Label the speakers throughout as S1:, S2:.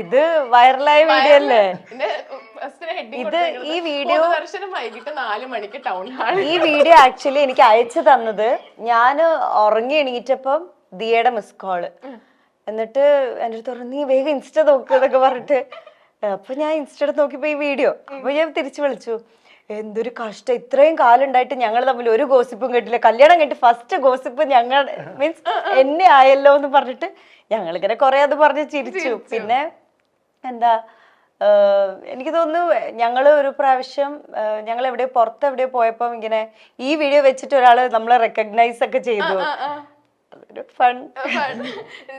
S1: ഇത് വൈറലായ വീഡിയോ അല്ലേ? ഇത് ഈ വീഡിയോ
S2: വൈകിട്ട് 4 മണിക്ക് ടൗൺ ഹാൾ.
S1: ഈ വീഡിയോ ആക്ച്വലി എനിക്ക് അയച്ചു തന്നത് ഞാൻ ഉറങ്ങി എണീറ്റപ്പം ദിയയുടെ മിസ് കോള്. എന്നിട്ട് എൻ്റെ അടുത്ത് പറഞ്ഞു നീ വേഗം ഇൻസ്റ്റ നോക്കുക എന്നൊക്കെ പറഞ്ഞിട്ട്. അപ്പൊ ഞാൻ ഇൻസ്റ്റ നോക്കിയപ്പോ ഈ വീഡിയോ. അപ്പൊ ഞാൻ തിരിച്ചു വിളിച്ചു. എന്തൊരു കഷ്ടം, ഇത്രയും കാലം ഉണ്ടായിട്ട് ഞങ്ങൾ തമ്മിൽ ഒരു ഗോസിപ്പും കേട്ടില്ല. കല്യാണം കഴിഞ്ഞിട്ട് ഫസ്റ്റ് ഗോസിപ്പ് ഞങ്ങൾ മീൻസ് എന്നെ ആയല്ലോ എന്ന് പറഞ്ഞിട്ട് ഞങ്ങളിങ്ങനെ കുറെ അത് പറഞ്ഞ് ചിരിച്ചു. പിന്നെ എന്താ എനിക്ക് തോന്നുന്നു ഞങ്ങള് ഒരു പ്രാവശ്യം ഞങ്ങൾ എവിടെയോ പുറത്ത് എവിടെയോ പോയപ്പോ ഇങ്ങനെ ഈ വീഡിയോ വെച്ചിട്ട് ഒരാള് നമ്മളെ റെക്കഗ്നൈസ് ഒക്കെ ചെയ്തു. അതൊരു ഫൺ.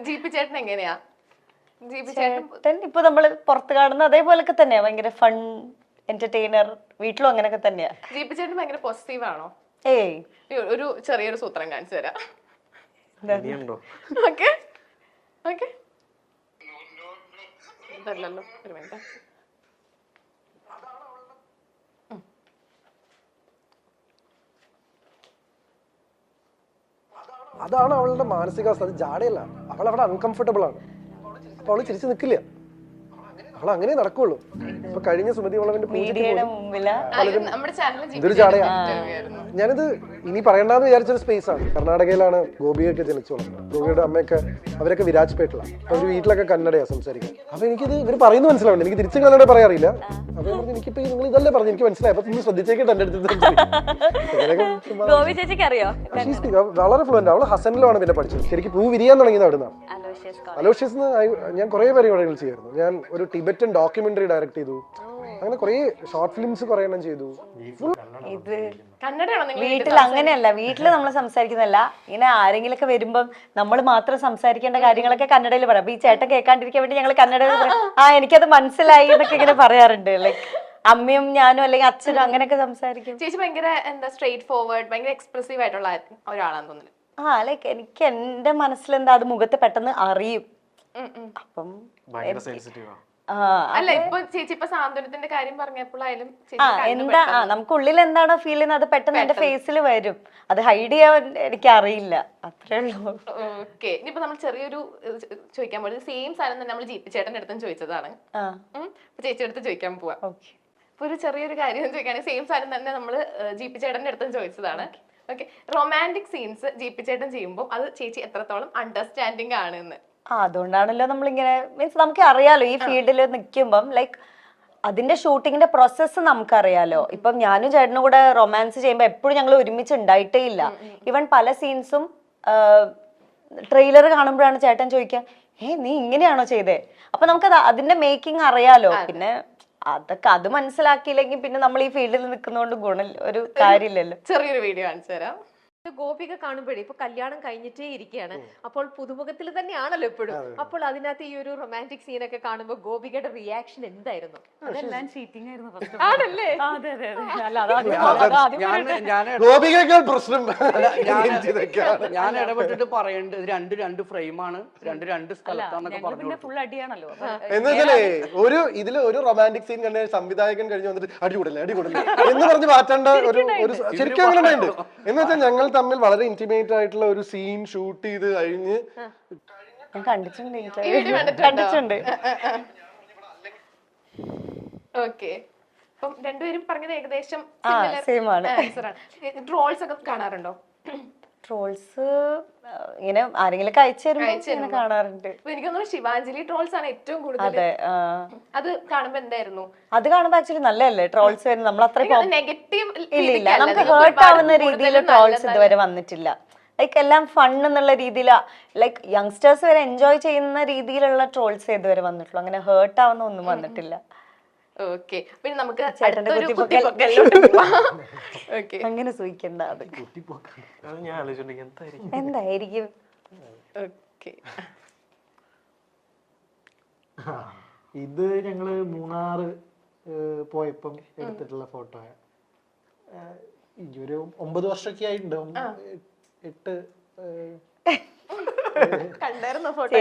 S2: ജീപ്പി ചേട്ടൻ എങ്ങനെയാ? ജീപ്പി
S1: ചേട്ടൻ ഇപ്പൊ നമ്മള് പുറത്ത് കാണുന്ന അതേപോലൊക്കെ തന്നെയാ, ഭയങ്കര ഫൺ എന്റർടൈനർ. വീട്ടിലും അങ്ങനെയൊക്കെ തന്നെയാ.
S2: ജീപ്പി ചേട്ടൻ ഭയങ്കര പോസിറ്റീവ് ആണോ?
S1: ഏയ്
S2: ഒരു ചെറിയൊരു സൂത്രം കാണിച്ചു തരാം. ഇതല്ലല്ലോ, ഒരു മിനിറ്റ്.
S3: അതാണ് അവളുടെ മാനസികാവസ്ഥ. അത് ജാടയല്ല, അവൾ അവിടെ അൺകംഫർട്ടബിൾ ആണ്. അപ്പൊ അവള് ചിരിച്ചു നിൽക്കില്ല, അവൾ അങ്ങനെ നടക്കുള്ളൂ. ഇപ്പൊ കഴിഞ്ഞ സുമതി വളവിന്റെ ഇതൊരു ജാടയാ. ഞാനിത് ഇനി പറയണ്ടെന്ന് വിചാരിച്ചൊരു സ്പേസ് ആണ്. കർണാടകയിലാണ് ഗോപിയൊക്കെ ജനിച്ചു വളർന്നത്. ഗോപിയുടെ അമ്മയൊക്കെ അവരൊക്കെ വിരാജ്പേട്ടിലാണ്. അപ്പൊ ഒരു വീട്ടിലൊക്കെ കന്നഡയാ സംസാരിക്കാൻ. അപ്പൊ എനിക്കിത് ഇവർ പറയുന്നത് മനസ്സിലാവുന്നുണ്ട്. എനിക്ക് തിരിച്ചും കന്നഡ പറയാറില്ല. അപ്പൊ പറഞ്ഞു എനിക്കിപ്പോ നിങ്ങൾ ഇതല്ലേ പറഞ്ഞു, എനിക്ക് മനസ്സിലായി. അപ്പൊ നിങ്ങൾ ശ്രദ്ധിച്ചേക്കിട്ട് എന്റെ അടുത്ത് വളരെ ഫ്ലുവന്റ്. അവള് ഹസനിലാണ് പിന്നെ പഠിച്ചത്. ശരിക്കും പൂ വിരിയാൻ തുടങ്ങിയത് അവിടുന്നാണ്. അലോഷ്യസ് ഞാൻ കുറെ പരിപാടികൾ ചെയ്യായിരുന്നു. ഞാൻ ഒരു ടിബറ്റൻ ഡോക്യുമെന്ററി ഡയറക്ട് ചെയ്തു. അങ്ങനെ കുറെ ഷോർട്ട് ഫിലിംസ് കുറെ എണ്ണം ചെയ്തു.
S1: ഇത് വീട്ടിൽ അങ്ങനെയല്ല, വീട്ടില് നമ്മൾ സംസാരിക്കുന്നല്ല. ഇങ്ങനെ ആരെങ്കിലൊക്കെ വരുമ്പം നമ്മൾ മാത്രം സംസാരിക്കേണ്ട കാര്യങ്ങളൊക്കെ കന്നഡയിൽ പറയാം. അപ്പൊ ഈ ചേട്ടൻ കേൾക്കാണ്ടിരിക്കാൻ വേണ്ടി ഞങ്ങൾ കന്നഡയിൽ പറയാം. എനിക്കത് മനസ്സിലായി എന്നൊക്കെ ഇങ്ങനെ പറയാറുണ്ട്. ലൈക്ക് അമ്മയും ഞാനും അല്ലെങ്കിൽ അച്ഛനും അങ്ങനെയൊക്കെ സംസാരിക്കും.
S2: ചേച്ചി ഭയങ്കര എന്താ സ്ട്രേറ്റ് ഫോർവേഡ്, ഭയങ്കര എക്സ്പ്രസീവ് ആയിട്ടുള്ള ഒരാളാന്ന് തോന്നുന്നു.
S1: ലൈക്ക് എനിക്ക് എന്റെ മനസ്സിലെന്താ അത് മുഖത്ത് പെട്ടെന്ന് അറിയും. അപ്പം
S2: അല്ല ഇപ്പൊ ചേച്ചി ഇപ്പൊ സാന്ത്വനത്തിന്റെ കാര്യം പറഞ്ഞപ്പോഴായാലും
S1: എന്താ നമുക്ക് ഉള്ളിൽ എന്താണോ ഫീൽ ചെയ്യുന്നത് അത് പെട്ടെന്ന് എന്റെ ഫേസിൽ വരും. അത് ഹൈഡ് ചെയ്യാൻ എനിക്ക് അറിയില്ല, അത്രേ ഉള്ളൂ.
S2: ഓക്കെ, ഇനിയിപ്പോ നമ്മൾ ചെറിയൊരു ചോദിക്കാൻ പോകുന്നത് സെയിം സാധനം തന്നെ നമ്മൾ ജീപ്പി ചേട്ടന്റെ അടുത്തും ചോദിച്ചതാണ്. ചേച്ചിയുടെ അടുത്ത് ചോദിക്കാൻ പോവാ. ഇപ്പൊ ഒരു ചെറിയൊരു കാര്യം ചോദിക്കുകയാണെങ്കിൽ സെയിം സാധനം തന്നെ നമ്മള് ജീപ്പി ചേട്ടന്റെ അടുത്തും ചോദിച്ചതാണ്. ഓക്കെ, റൊമാൻറ്റിക് സീൻസ് ജീപ്പി ചേട്ടൻ ചെയ്യുമ്പോൾ അത് ചേച്ചി എത്രത്തോളം അണ്ടർസ്റ്റാൻഡിങ് ആണ് എന്ന്?
S1: അതുകൊണ്ടാണല്ലോ നമ്മളിങ്ങനെ മീൻസ് നമുക്ക് അറിയാലോ ഈ ഫീൽഡിൽ നിൽക്കുമ്പം ലൈക്ക് അതിന്റെ ഷൂട്ടിങ്ങിന്റെ പ്രോസസ്സ് നമുക്കറിയാലോ. ഇപ്പം ഞാനും ചേട്ടനും കൂടെ റൊമാൻസ് ചെയ്യുമ്പോൾ എപ്പോഴും ഞങ്ങൾ ഒരുമിച്ച് ഉണ്ടായിട്ടേ ഇല്ല. ഈവൻ പല സീൻസും ട്രെയിലർ കാണുമ്പോഴാണ് ചേട്ടൻ ചോദിക്കുക നീ ഇങ്ങനെയാണോ ചെയ്തേ? അപ്പൊ നമുക്കത് അതിന്റെ മേക്കിംഗ് അറിയാലോ. പിന്നെ അതൊക്കെ അത് മനസ്സിലാക്കിയില്ലെങ്കിൽ പിന്നെ നമ്മൾ ഈ ഫീൽഡിൽ നിൽക്കുന്നതുകൊണ്ട് ഒരു കാര്യമില്ലല്ലോ.
S2: ചെറിയൊരു വീഡിയോ കാണിച്ചു തരാം.
S4: ഗോപിക കാണുമ്പോഴേ ഇപ്പൊ കല്യാണം കഴിഞ്ഞിട്ടേ ഇരിക്കുകയാണ്. അപ്പോൾ പുതുമുഖത്തിൽ തന്നെയാണല്ലോ എപ്പോഴും. അപ്പോൾ അതിനകത്ത് ഈ ഒരു റൊമാൻറ്റിക് സീനൊക്കെ കാണുമ്പോൾ ഗോപികയുടെ റിയാക്ഷൻ എന്തായിരുന്നു?
S1: അതെല്ലാം ചീറ്റിംഗ് ആയിരുന്നു.
S5: ഞാൻ ഇടപെട്ടിട്ട് പറയേണ്ടത് രണ്ട് ഫ്രെയിമാണ്, രണ്ട് സ്ഥലത്താന്നൊക്കെ പറഞ്ഞു.
S1: ഫുൾ അടിയാണല്ലോ.
S3: എന്നുവെച്ചാലേ ഇതില് ഒരു റൊമാൻറ്റിക് സീൻ കണ്ട സംവിധായകൻ കഴിഞ്ഞ് വന്നിട്ട് അടികൂടല്ലേ എന്ന് പറഞ്ഞ് മാറ്റേണ്ട ഒരു ശരിക്കും അങ്ങനെ ഉണ്ട്. എന്ന് വെച്ചാൽ ഞങ്ങൾ തമ്മിൽ വളരെ ഇന്റിമേറ്റ് ആയിട്ടുള്ള ഒരു സീൻ ഷൂട്ട് ചെയ്ത് കഴിഞ്ഞ്
S1: കണ്ടിട്ടുണ്ട്.
S2: ഓക്കെ, അപ്പം രണ്ടുപേരും പറഞ്ഞത് ഏകദേശം ട്രോൾസ് ഒക്കെ കാണാറുണ്ടോ?
S1: ട്രോൾസ് ഇങ്ങനെ ആരെങ്കിലും അയച്ചു തരുമ്പോ കാണാറുണ്ട്.
S2: എനിക്ക് തോന്നുന്നു ശിവാഞ്ജലി ട്രോൾസ് ആണ് ഏറ്റവും കൂടുതൽ. അത് കാണുമ്പോ എന്തായിരുന്നു?
S1: അത് കാണുമ്പോ ആക്ച്വലി നല്ലതല്ലേ ട്രോൾസ് വരുന്നത്? നമ്മൾ അത്ര
S2: നെഗറ്റീവ്
S1: ഇല്ല, നമുക്ക് ഹേർട്ട് ആവുന്ന രീതിയിൽ ട്രോൾസ് ഇതുവരെ വന്നിട്ടില്ല. ലൈക്ക് എല്ലാം ഫൺ എന്നുള്ള രീതിയിലാ, ലൈക്ക് യങ്സ്റ്റേഴ്സ് വരെ എൻജോയ് ചെയ്യുന്ന രീതിയിലുള്ള ട്രോൾസ് ഇതുവരെ വന്നിട്ടുള്ളൂ. അങ്ങനെ ഹേർട്ട് ആവുന്ന ഒന്നും വന്നിട്ടില്ല.
S2: ഓക്കെ, പിന്നെ നമുക്ക്
S1: അങ്ങനെ സൂചിക്കണ്ട. അത് എന്തായിരിക്കും?
S6: ഇത് ഞങ്ങള് മൂന്നാറ് പോയപ്പം എടുത്തിട്ടുള്ള ഫോട്ടോ. ഒരു 9 വർഷമൊക്കെ ആയിട്ടുണ്ടാവും. 8
S2: കണ്ടായിരുന്നോ ഫോട്ടോ?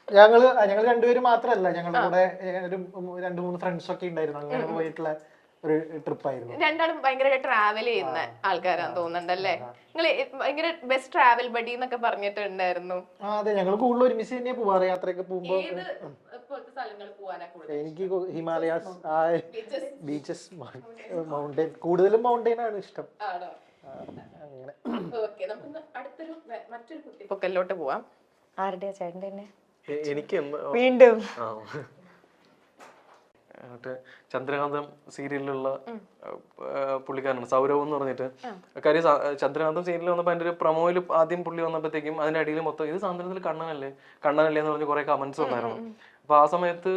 S6: ഞങ്ങൾ രണ്ടുപേരും മാത്രമല്ല, ഞങ്ങളുടെ കൂടെ ഒരു 2-3 ഫ്രണ്ട്സ് ഒക്കെ ഉണ്ടായിരുന്നു. അങ്ങനെ പോയിട്ടുള്ള ഒരു ട്രിപ്പായിരുന്നു.
S2: രണ്ടാളും ഭയങ്കര ട്രാവൽ ചെയ്യുന്ന ആൾക്കാരാന്ന് തോന്നുന്നുണ്ടല്ലേ? നിങ്ങൾ ഭയങ്കര ബെസ്റ്റ് ട്രാവൽ ബഡി എന്നൊക്കെ പറഞ്ഞിട്ടുണ്ടായിരുന്നു.
S6: അതെ, ഞങ്ങൾ കൂടുതൽ ഒരുമിച്ച് തന്നെയാ പോവാറ്. യാത്രയൊക്കെ പോകുമ്പോ
S2: ഇപ്പോഴത്തെ സ്ഥലങ്ങൾ പോവാനാ കൂടുതൽ
S6: എനിക്ക് ഹിമാലയാസ്, ബീച്ചസ്, മൗണ്ടൈൻ, കൂടുതലും മൗണ്ടൈൻ ആണ് ഇഷ്ടം.
S2: ആണോ?
S6: അങ്ങനെ
S2: ഓക്കെ, നമുക്ക് അടുത്തൊരു മറ്റൊരു കുട്ടിപ്പൊക്കലിലോട്ട് പോവാം.
S1: ആരുടെയാ? ചേട്ടൻ്റെ തന്നെ
S7: എനിക്ക്
S1: വീണ്ടും
S7: മറ്റേ ചന്ദ്രകാന്തം സീരിയലിലുള്ള പുള്ളിക്കാരനാണ് സൗരവ് എന്ന് പറഞ്ഞിട്ട്. കാര്യം ചന്ദ്രകാന്തം സീരിയൽ വന്നപ്പോൾ അതിന്റെ ഒരു പ്രൊമോയിൽ ആദ്യം പുള്ളി വന്നപ്പോഴത്തേക്കും അതിന്റെ അടിയിൽ മൊത്തം ഇത് സാന്ത്വനത്തിൽ കണ്ണനല്ലേ കണ്ണനല്ലേ എന്ന് പറഞ്ഞ് കുറെ കമന്റ്സ് ഉണ്ടായിരുന്നു. അപ്പൊ ആ സമയത്ത്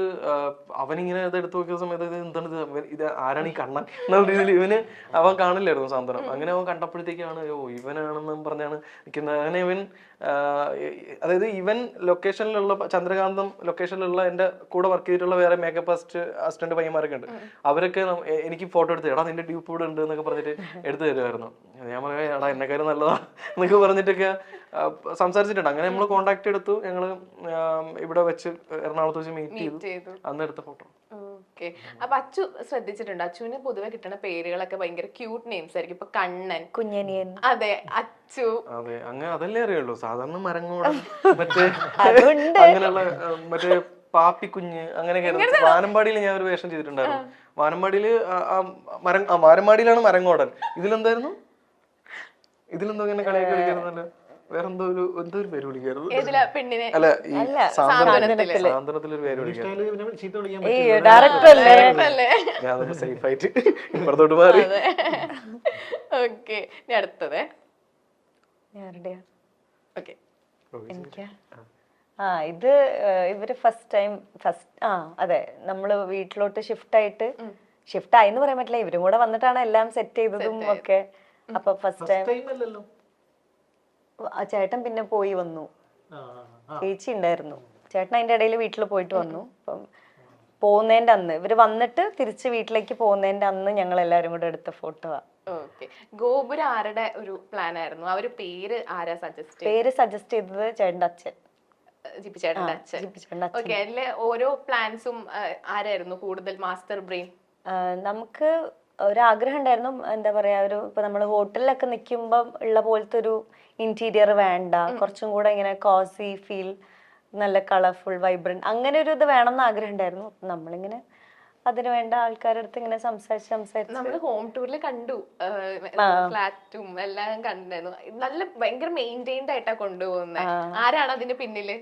S7: അവനിങ്ങനെ ഇത് എടുത്തു നോക്കിയ സമയത്ത് ഇത് എന്താണ് ഇത് ആരാണ് ഈ കണ്ണൻ എന്നുള്ള രീതിയിൽ ഇവന് അവൻ കാണില്ലായിരുന്നു സാന്ത്വനം. അങ്ങനെ അവൻ കണ്ടപ്പോഴത്തേക്കാണ് ഇവനാണെന്ന് പറഞ്ഞാണ് നിൽക്കുന്നത്. അങ്ങനെ ഇവൻ അതായത് ഇവൻ ലൊക്കേഷനിലുള്ള ചന്ദ്രകാന്തം ലൊക്കേഷനിലുള്ള എന്റെ കൂടെ വർക്ക് ചെയ്തിട്ടുള്ള വേറെ മേക്കപ്പ് അസിസ്റ്റന്റ് പയ്യന്മാരൊക്കെ ഉണ്ട്. അവരൊക്കെ എനിക്ക് ഫോട്ടോ എടുത്ത് എടാ നിന്റെ ഡ്യൂപ്പ് ഇവിടെ ഉണ്ട് എന്നൊക്കെ പറഞ്ഞിട്ട് എടുത്തു തരുമായിരുന്നു. ഞാൻ പറയാം എടാ എന്നെക്കാരും നല്ലതാ എന്നൊക്കെ പറഞ്ഞിട്ടൊക്കെ സംസാരിച്ചിട്ടുണ്ട്. അങ്ങനെ നമ്മൾ കോണ്ടാക്ട് എടുത്തു. ഞങ്ങള് ഇവിടെ വെച്ച് എറണാകുളത്ത് വെച്ച് മീറ്റ് ചെയ്തു. അന്ന് എടുത്ത ഫോട്ടോ.
S2: ഓക്കെ, അപ്പൊ അച്ചു ശ്രദ്ധിച്ചിട്ടുണ്ട്, അച്ചുവിന് പൊതുവെ കിട്ടുന്ന പേരുകളൊക്കെ ഭയങ്കര ക്യൂട്ട് നെയിംസ് ആയിരിക്കും. ഇപ്പൊ കണ്ണൻ,
S1: കുഞ്ഞനിയൻ,
S2: അതെ അച്ചു,
S7: അതെ അങ്ങനെ അതല്ലേ അറിയുള്ളൂ. സാധാരണ മരങ്ങോടൻ മറ്റേ അങ്ങനെയുള്ള മറ്റേ പാപ്പിക്കുഞ്ഞ് അങ്ങനെയൊക്കെ. വാനമ്പാടിയിൽ ഞാൻ ഒരു വേഷം ചെയ്തിട്ടുണ്ടായിരുന്നു. വാനമ്പാടിയില് വാനമ്പാടിയിലാണ് മരങ്ങോടൻ. ഇതിലെന്തായിരുന്നു? ഇതിലെന്തോ ഇങ്ങനെ കളിയൊക്കെ കളിക്കായിരുന്നല്ലോ. വേറെന്തോ ഒരു പേര് വിളിക്കായിരുന്നു. അല്ല ഈ സാന്ത്വനത്തിലൊരു പേര് വിളിക്കായിരുന്നു.
S1: ഡയറക്ടർ അല്ലേ?
S7: ഞാൻ സേഫ് ആയിട്ട് ഇപ്പുറത്തോട്ട് മാറി.
S2: ഓക്കെ, അടുത്തത് ഓക്കെ
S1: എനിക്കാ ഇത് ഇവര് അതെ നമ്മള് വീട്ടിലോട്ട് ഷിഫ്റ്റ് ആയിന്ന് പറയാൻ പറ്റില്ല, ഇവരും കൂടെ വന്നിട്ടാണ് എല്ലാം സെറ്റ് ചെയ്തതും ഒക്കെ. അപ്പൊ ഫസ്റ്റ് ടൈം ചേട്ടൻ പിന്നെ പോയി വന്നു, ചേച്ചി ഉണ്ടായിരുന്നു. ചേട്ടൻ അതിന്റെ ഇടയിൽ വീട്ടിൽ പോയിട്ട് വന്നു. അപ്പം പോകുന്നതിന്റെ അന്ന് ഇവര് വന്നിട്ട് തിരിച്ച് വീട്ടിലേക്ക് പോകുന്നതിന്റെ അന്ന് ഞങ്ങൾ എല്ലാരും കൂടെ എടുത്ത ഫോട്ടോ.
S2: ഓക്കെ, ഗോപുരം ആരുടെ ഒരു പ്ലാൻ ആയിരുന്നു? അവര് പേര് ആരാ സജസ്റ്റ്
S1: ചെയ്തത്? ചേട്ടന്റെ അച്ഛൻ,
S2: ജിപ്പി ചേട്ടന്റെ അച്ഛൻ. ഓക്കെ, അതിലെ ഓരോ പ്ലാൻസും ആരായിരുന്നു കൂടുതൽ മാസ്റ്റർ ബ്രെയിൻ?
S1: നമുക്ക് ഒരാഗ്രഹം ഉണ്ടായിരുന്നു, എന്താ പറയാ, ഇപ്പൊ നമ്മള് ഹോട്ടലിലൊക്കെ നിൽക്കുമ്പം ഉള്ള പോലത്തെ ഒരു ഇന്റീരിയർ വേണ്ട, കുറച്ചും കൂടെ ഇങ്ങനെ കോസി ഫീൽ, നല്ല കളർഫുൾ വൈബ്രന്റ്, അങ്ങനെ ഒരു ഇത് വേണമെന്ന് ആഗ്രഹം ഉണ്ടായിരുന്നു. നമ്മളിങ്ങനെ അതിന് വേണ്ട ആൾക്കാരുടെ അടുത്ത് ഇങ്ങനെ സംസാരിച്ച്
S2: നമ്മള് ഹോം ടൂറിൽ കണ്ടു, ഫ്ലാറ്റും എല്ലാം കണ്ടായിരുന്നു. നല്ല ഭയങ്കര മെയിൻറ്റൈൻഡ് ആയിട്ടാ കൊണ്ടുപോകുന്നത്. ആരാണ് അതിന്റെ പിന്നില്?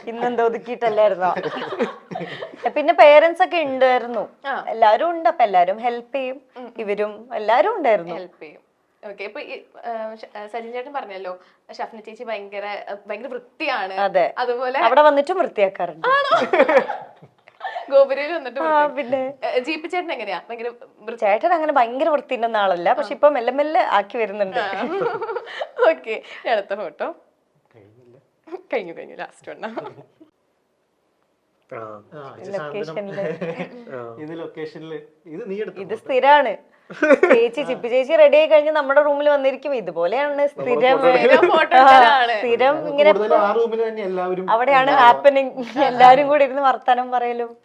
S1: ഇന്നെന്തോ ഒതുക്കിയിട്ടല്ലായിരുന്നോ? പിന്നെ പേരൻസ് ഒക്കെ ഉണ്ടായിരുന്നു, എല്ലാരും ഉണ്ട്. അപ്പൊ എല്ലാരും ഹെൽപ്പ് ചെയ്യും, ഇവരും എല്ലാരും ഉണ്ടായിരുന്നു,
S2: ഹെൽപ്പ് ചെയ്യും. ഓക്കെ, ഇപ്പൊ സജിൻ ചേട്ടൻ പറഞ്ഞല്ലോ ഷഫ്ന ചേച്ചി ഭയങ്കര വൃത്തിയാണ്.
S1: അതെ,
S2: അതുപോലെ
S1: അവിടെ വന്നിട്ടും വൃത്തിയാക്കാറുണ്ട്.
S2: ഗോപുരയിൽ വന്നിട്ട്
S1: പിന്നെ
S2: ജീപ്പി ചേട്ടൻ എങ്ങനെയാ? ഭയങ്കര
S1: ചേട്ടൻ അങ്ങനെ ഭയങ്കര വൃത്തിൻ്റെ ആളല്ല, പക്ഷെ ഇപ്പൊ മെല്ലെ മെല്ലെ ആക്കി വരുന്നുണ്ട്.
S2: ഓക്കെ, അടുത്ത ഫോട്ടോ കഴിഞ്ഞു ലാസ്റ്റ് വണ്ണ.
S1: ഇത് സ്ഥിരാണ്. ചേച്ചി ചിപ്പി ചേച്ചി റെഡി ആയി കഴിഞ്ഞ് നമ്മുടെ റൂമിൽ വന്നിരിക്കും. ഇതുപോലെയാണ് സ്ഥിരം ഇങ്ങനെ അവിടെയാണ് ഹാപ്പനിങ്. എല്ലാരും കൂടി ഇരുന്ന് വർത്താനം പറയലും